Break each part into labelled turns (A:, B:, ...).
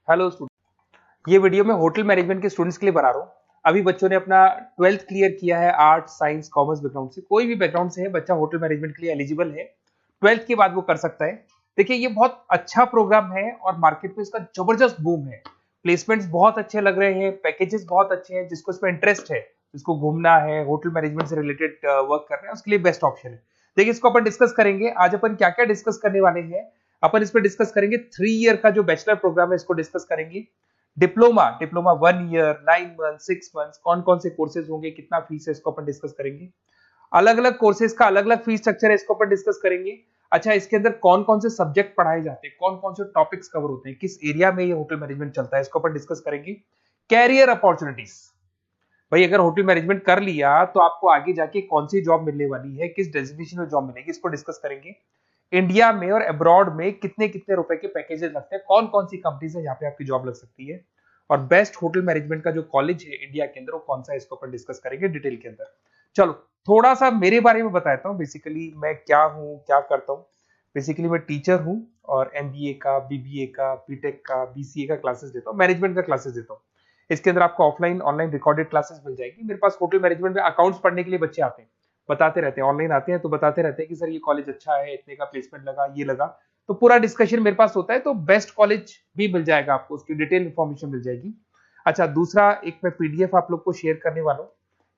A: Hello student, ये video मैं hotel management के स्टूडेंट्स के लिए बना रहा हूँ। अभी बच्चों ने अपना 12th क्लियर किया है, आर्ट साइंस कॉमर्स बैकग्राउंड से, कोई भी बैकग्राउंड से है बच्चा होटल मैनेजमेंट के लिए एलिजिबल है। 12th के बाद वो कर सकता है। देखिए, ये बहुत अच्छा प्रोग्राम है और मार्केट में इसका जबरदस्त बूम है। प्लेसमेंट्स बहुत अच्छे लग रहे हैं, पैकेजेस बहुत अच्छे हैं। जिसको इसमें इंटरेस्ट है, जिसको घूमना है, होटल मैनेजमेंट से रिलेटेड वर्क करना है, उसके लिए बेस्ट ऑप्शन है। देखिए, इसको अपन डिस्कस करेंगे आज। अपन क्या क्या डिस्कस करने वाले हैं, अपन इस पर डिस्कस करेंगे 3 ईयर का जो बैचलर प्रोग्राम है, इसको डिस्कस करेंगे। Diploma diploma 1 year, 9 month, 6 month, कौन कौन से कोर्सेज होंगे, कितना फीस है, इसको अपन डिस्कस करेंगे। अलग अलग कोर्सेज का अलग अलग फीस स्ट्रक्चर है, इसको अपन डिस्कस करेंगे। अच्छा, इसके अंदर कौन कौन से सब्जेक्ट पढ़ाए जाते हैं, कौन कौन से टॉपिक्स कवर होते हैं, किस एरिया में ये होटल मैनेजमेंट चलता है, इसको अपन डिस्कस करेंगे। कैरियर अपॉर्चुनिटीज, भाई अगर होटल मैनेजमेंट कर लिया तो आपको आगे जाके कौन सी जॉब मिलने वाली है, किस डेजिग्नेशन में जॉब मिलेगी, इसको डिस्कस करेंगे। इंडिया में और अब्रॉड में कितने कितने रुपए के पैकेजेस लगते हैं, कौन कौन सी कंपनीज है यहाँ पे आपकी जॉब लग सकती है, और बेस्ट होटल मैनेजमेंट का जो कॉलेज है इंडिया के अंदर वो कौन सा है, इसको अपन डिस्कस करेंगे डिटेल के अंदर। चलो, थोड़ा सा मेरे बारे में बताता हूँ। बेसिकली मैं क्या हूँ, क्या करता हूँ। बेसिकली मैं टीचर हूँ और एमबीए का, बीबीए का, बीटेक का, बीसीए का क्लासेस देता हूँ, मैनेजमेंट का क्लासेस देता हूँ। इसके अंदर आपको ऑफलाइन ऑनलाइन रिकॉर्डेड क्लासेस मिल जाएगी। मेरे पास होटल मैनेजमेंट में अकाउंट्स पढ़ने के लिए बच्चे आते हैं, बताते रहते हैं, ऑनलाइन आते हैं तो बताते रहते हैं कि सर ये कॉलेज अच्छा है, इतने का प्लेसमेंट लगा, ये लगा। तो पूरा डिस्कशन मेरे पास होता है, तो बेस्ट कॉलेज भी मिल जाएगा आपको, उसकी डिटेल इंफॉर्मेशन मिल जाएगी। अच्छा, दूसरा एक मैं पीडीएफ आप लोग को शेयर करने वाला हूँ।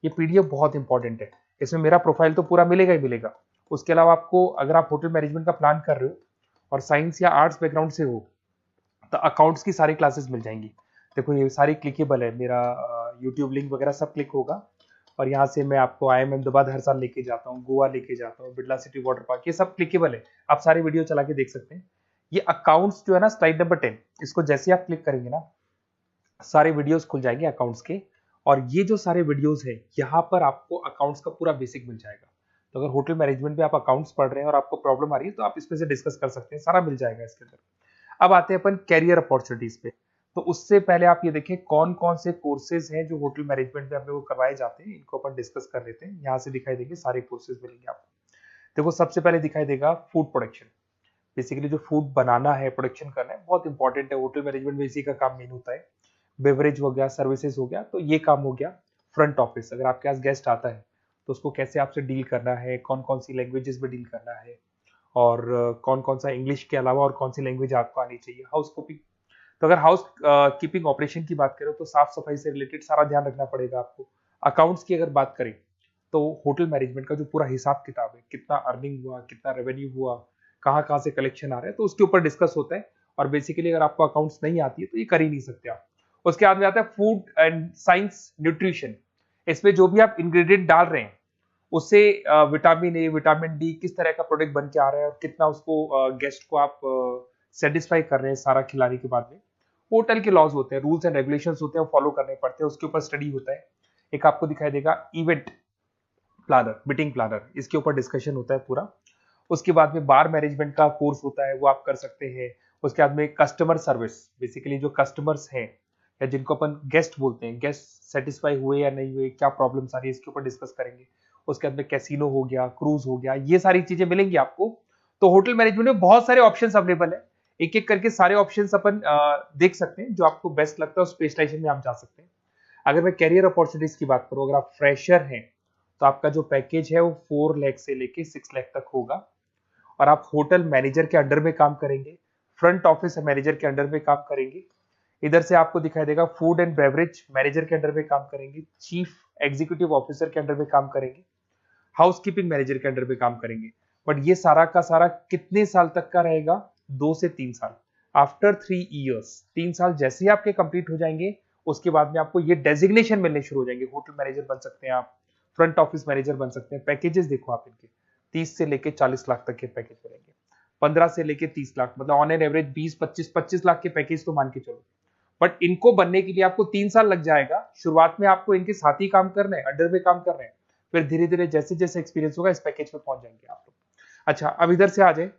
A: ये पीडीएफ बहुत इंपॉर्टेंट है, इसमें मेरा प्रोफाइल तो पूरा मिलेगा ही मिलेगा। उसके अलावा आपको, अगर आप होटल मैनेजमेंट का प्लान कर रहे हो और साइंस या आर्ट्स बैकग्राउंड से हो, तो अकाउंट्स की सारी क्लासेस मिल जाएंगी। देखो, ये सारी क्लिकेबल है, मेरा यूट्यूब लिंक वगैरह सब क्लिक होगा। और यहाँ से मैं आपको IIM अहमदाबाद हर साल लेके जाता हूँ, गोवा लेके जाता हूँ, बिरला सिटी वाटर पार्क, ये सब क्लिकेबल है। आप सारी वीडियो चला के देख सकते हैं। ये अकाउंट्स जो है ना, स्लाइड नंबर 10, इसको जैसे आप क्लिक करेंगे ना, सारे वीडियोस खुल जाएंगे अकाउंट्स के। और ये जो सारे वीडियोस है, यहाँ पर आपको अकाउंट्स का पूरा बेसिक मिल जाएगा। तो अगर होटल मैनेजमेंट में आप अकाउंट्स पढ़ रहे हैं और आपको प्रॉब्लम आ रही है, तो आप इसमें से डिस्कस कर सकते हैं, सारा मिल जाएगा इसके अंदर। अब आते हैं अपन कैरियर अपॉर्चुनिटीज पे। तो उससे पहले आप ये देखें कौन कौन से कोर्सेज हैं जो होटल मैनेजमेंट में अपने को करवाए जाते हैं, इनको अपन डिस्कस कर लेते हैं। यहाँ से दिखाई देंगे सारे कोर्सेज मिलेंगे आपको। देखो, सबसे पहले दिखाई देगा फूड प्रोडक्शन। बेसिकली जो फूड बनाना है, प्रोडक्शन करना है, बहुत इंपॉर्टेंट है। होटल मैनेजमेंट में इसी का काम मेन होता है। बेवरेज हो गया, सर्विसेज हो गया, तो ये काम हो गया। फ्रंट ऑफिस, अगर आपके पास गेस्ट आता है तो उसको कैसे आपसे डील करना है, कौन कौन सी लैंग्वेजेस में डील करना है, और कौन कौन सा इंग्लिश के अलावा और कौन सी लैंग्वेज आपको आनी चाहिए। हाउस कीपिंग, तो अगर हाउस कीपिंग ऑपरेशन की बात करें तो साफ सफाई से रिलेटेड सारा ध्यान रखना पड़ेगा आपको। अकाउंट्स की अगर बात करें तो होटल मैनेजमेंट का जो पूरा हिसाब किताब है, कितना अर्निंग हुआ, कितना रेवेन्यू हुआ, कहाँ कहाँ से कलेक्शन आ रहा है, तो उसके ऊपर डिस्कस होता है। और बेसिकली अगर आपको अकाउंट्स नहीं आती है तो ये कर ही नहीं सकते आप। उसके बाद में आता है फूड एंड साइंस न्यूट्रिशन। इसमें जो भी आप इंग्रेडिएंट डाल रहे हैं, उससे विटामिन ए, विटामिन डी, किस तरह का प्रोडक्ट बन के आ रहा है और कितना उसको गेस्ट को आप सेटिस्फाई कर रहे हैं सारा खिलाने के बाद में। होटल के लॉज होते हैं, रूल्स एंड रेगुलेशंस होते हैं, वो फॉलो करने पड़ते हैं, उसके ऊपर स्टडी होता है। एक आपको दिखाई देगा इवेंट प्लानर, मीटिंग प्लानर, इसके ऊपर डिस्कशन होता है पूरा। उसके बाद में बार मैनेजमेंट का कोर्स होता है, वो आप कर सकते हैं। उसके बाद में कस्टमर सर्विस, बेसिकली जो कस्टमर्स हैं या जिनको अपन गेस्ट बोलते हैं, गेस्ट सेटिस्फाई हुए या नहीं हुए, क्या प्रॉब्लम्स आ रही है, इसके ऊपर डिस्कस करेंगे। उसके बाद में कैसीनो हो गया, क्रूज हो गया, ये सारी चीजें मिलेंगी आपको। तो होटल मैनेजमेंट में बहुत सारे ऑप्शंस अवेलेबल है। एक एक करके सारे ऑप्शंस अपन देख सकते हैं, जो आपको बेस्ट लगता है उस स्पेशलाइजेशन में आप जा सकते हैं। अगर मैं कैरियर अपॉर्चुनिटीज की बात करूं, अगर आप फ्रेशर हैं तो आपका जो पैकेज है वो 4 लाख से लेके 6 लाख तक होगा। और आप होटल मैनेजर के अंडर में काम करेंगे, फ्रंट ऑफिस मैनेजर के अंडर में काम करेंगे। इधर से आपको दिखाई देगा फूड एंड बेवरेज मैनेजर के अंडर में काम करेंगे, चीफ एग्जीक्यूटिव ऑफिसर के अंडर में काम करेंगे, हाउसकीपिंग मैनेजर के अंडर में काम करेंगे। बट ये सारा का सारा कितने साल तक का रहेगा? 2 से 3 साल। आफ्टर 3 इयर्स, 3 साल जैसे ही आपके कंप्लीट हो जाएंगे, उसके बाद में आपको ये डेजिग्नेशन मिलने शुरू हो जाएंगे। होटल मैनेजर बन सकते हैं आप, फ्रंट ऑफिस मैनेजर बन सकते हैं। पैकेजेस देखो आप इनके, 30 से लेके 40 लाख तक के पैकेज मिलेंगे, 15 से लेके 30 लाख, मतलब ऑन एन एवरेज 20-25 लाख के पैकेज तो मान के चलो। बट इनको बनने के लिए आपको 3 साल लग जाएगा। शुरुआत में आपको इनके साथ ही काम करना है, अंडर में काम कर रहे हैं, फिर धीरे धीरे जैसे जैसे एक्सपीरियंस होगा इस पैकेज पे पहुंच जाएंगे आप लोग। अच्छा, अब इधर से आ जाए,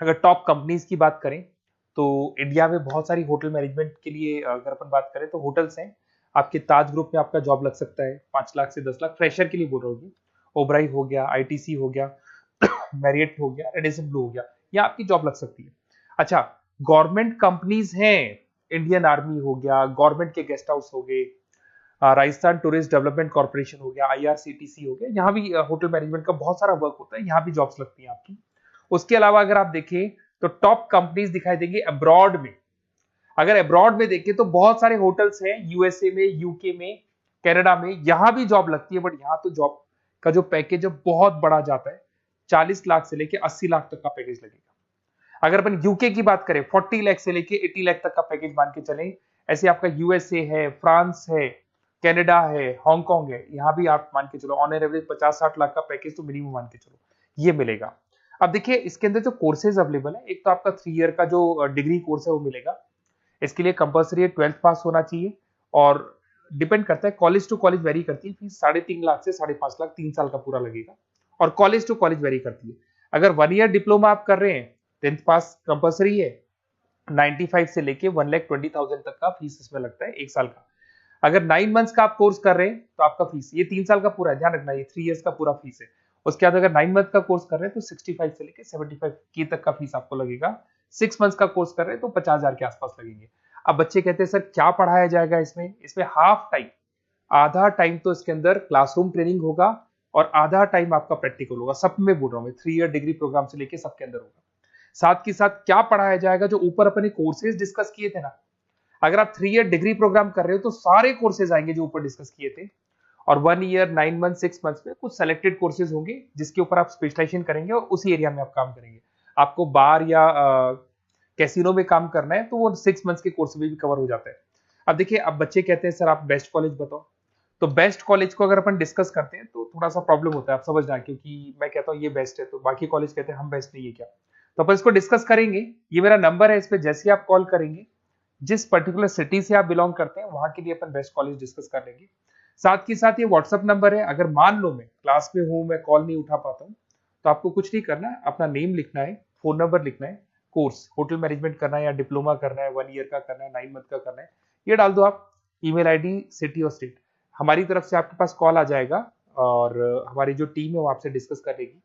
A: अगर टॉप कंपनीज की बात करें तो इंडिया में बहुत सारी होटल मैनेजमेंट के लिए अगर अपन बात करें तो होटल्स हैं। आपके ताज ग्रुप में आपका जॉब लग सकता है 5 लाख से 10 लाख, फ्रेशर के लिए बोल रहा हूँ। ओबराई हो गया, आईटीसी हो गया, मैरियट हो गया, रेडिसन ब्लू हो गया, यहाँ आपकी जॉब लग सकती है। अच्छा, गवर्नमेंट कंपनीज हैं इंडियन आर्मी हो गया, गवर्नमेंट के गेस्ट हाउस हो गए, राजस्थान टूरिस्ट डेवलपमेंट कॉर्पोरेशन हो गया, आईआरसीटीसी हो गया, यहाँ भी होटल मैनेजमेंट का बहुत सारा वर्क होता है, यहाँ भी जॉब्स लगती हैं आपकी। उसके अलावा अगर आप देखें तो टॉप कंपनीज दिखाई देंगी अब्रॉड में। अगर अब्रॉड में देखें तो बहुत सारे होटल्स हैं यूएसए में, यूके में, कनाडा में, यहां भी जॉब लगती है, बट यहाँ तो जॉब का जो पैकेज है बहुत बड़ा जाता है, 40 लाख से लेके 80 लाख तक का पैकेज लगेगा। अगर अपन यूके की बात करें 40 लाख से लेके 80 लाख तक का पैकेज मान के चलें। ऐसे आपका यूएसए है, फ्रांस है, कनाडा है, हांगकांग है, यहाँ भी आप मान के चलो ऑन एन एवरेज 50-60 लाख का पैकेज तो मिनिमम मान के चलो ये मिलेगा। अब देखिए इसके अंदर जो कोर्सेज अवेलेबल है, एक तो आपका 3 ईयर का जो डिग्री कोर्स है वो मिलेगा। इसके लिए कंपलसरी 12th पास होना चाहिए, और डिपेंड करता है कॉलेज टू कॉलेज वेरी करती है फीस, 3.5 लाख से 5.5 लाख 3 साल का पूरा लगेगा, और कॉलेज टू कॉलेज वेरी करती है। अगर 1 ईयर डिप्लोमा आप कर रहे हैं, 10th पास कंपलसरी है, 95 से लेके 1,20,000 तक का फीस इसमें लगता है 1 साल का। अगर 9 मंथ्स का आप कोर्स कर रहे हैं तो आपका फीस, ये 3 साल का पूरा है, ध्यान रखना, ये 3 इयर्स का पूरा फीस है। उसके बाद अगर 9 मंथ का कोर्स कर रहे हैं तो 65 से लेके 75 के तक का फीस आपको लगेगा। 6 मंथ्स का कोर्स कर रहे हैं तो 50,000 के आसपास लगेंगे। अब बच्चे कहते हैं सर क्या पढ़ाया जाएगा इसमें? इसमें हाफ टाइम, आधा टाइम तो इसके अंदर क्लासरूम ट्रेनिंग होगा और आधा टाइम आपका प्रैक्टिकल होगा। सब में बोल रहा हूं मैं, 3 ईयर डिग्री प्रोग्राम से लेके सबके अंदर होगा। साथ के साथ क्या पढ़ाया जाएगा, जो ऊपर अपने कोर्सेज डिस्कस किए थे ना, अगर आप 3 ईयर डिग्री प्रोग्राम कर रहे हो तो सारे कोर्सेज आएंगे जो ऊपर डिस्कस किए थे, और 1 ईयर 9 मंथ 6 मंथ्स में कुछ सेलेक्टेड कोर्सेज होंगे जिसके ऊपर आप स्पेशलाइजेशन करेंगे और उसी एरिया में आप काम करेंगे। आपको बार या कैसीनो में काम करना है तो वो 6 मंथ्स के कोर्स में भी कवर हो जाता है। अब देखिए, अब बच्चे कहते हैं सर आप बेस्ट कॉलेज बताओ, तो बेस्ट कॉलेज को अगर अपन डिस्कस करते हैं तो थोड़ा सा प्रॉब्लम होता है, आप समझ रहे हैं, क्योंकि मैं कहता हूँ ये बेस्ट है तो बाकी कॉलेज कहते हैं हम बेस्ट नहीं है क्या, तो अपन इसको डिस्कस करेंगे। ये मेरा नंबर है, इस पे जैसे आप कॉल करेंगे, जिस पर्टिकुलर सिटी से आप बिलोंग करते हैं वहां के लिए अपन बेस्ट कॉलेज डिस्कस कर लेंगे। साथ के साथ ये व्हाट्सअप नंबर है, अगर मान लो मैं क्लास में हूं, मैं कॉल नहीं उठा पाता हूं, तो आपको कुछ नहीं करना है, अपना नेम लिखना है, फोन नंबर लिखना है, कोर्स होटल मैनेजमेंट करना है या डिप्लोमा करना है, 1 ईयर का करना है, 9 मंथ का करना है, ये डाल दो आप, ईमेल आईडी, सिटी और स्टेट, हमारी तरफ से आपके पास कॉल आ जाएगा और हमारी जो टीम है वो आपसे डिस्कस कर लेगी।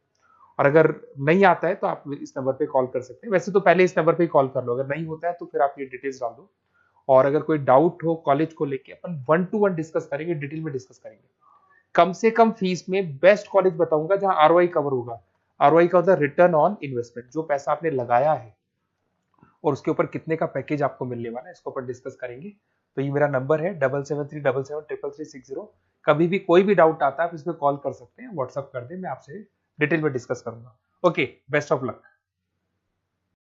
A: और अगर नहीं आता है तो आप इस नंबर पे कॉल कर सकते हैं, वैसे तो पहले इस नंबर पे कॉल कर लो, अगर नहीं होता है तो फिर आप ये डिटेल्स डाल दो। और अगर कोई डाउट हो कॉलेज को लेके, अपन 1 to 1 डिस्कस करेंगे, डिटेल में डिस्कस करेंगे। कम से कम फीस में बेस्ट कॉलेज बताऊंगा जहां आरओआई कवर होगा। आरओआई का होता है रिटर्न ऑन इन्वेस्टमेंट, जो पैसा आपने लगाया है और उसके ऊपर कितने का पैकेज आपको मिलने वाला है, इसको अपन डिस्कस करेंगे। तो ये मेरा नंबर है 7737733360। कभी भी कोई भी डाउट आता है आप इस पर कॉल कर सकते हैं, व्हाट्सअप कर दे, मैं आपसे डिटेल में डिस्कस करूंगा। Okay, best of luck.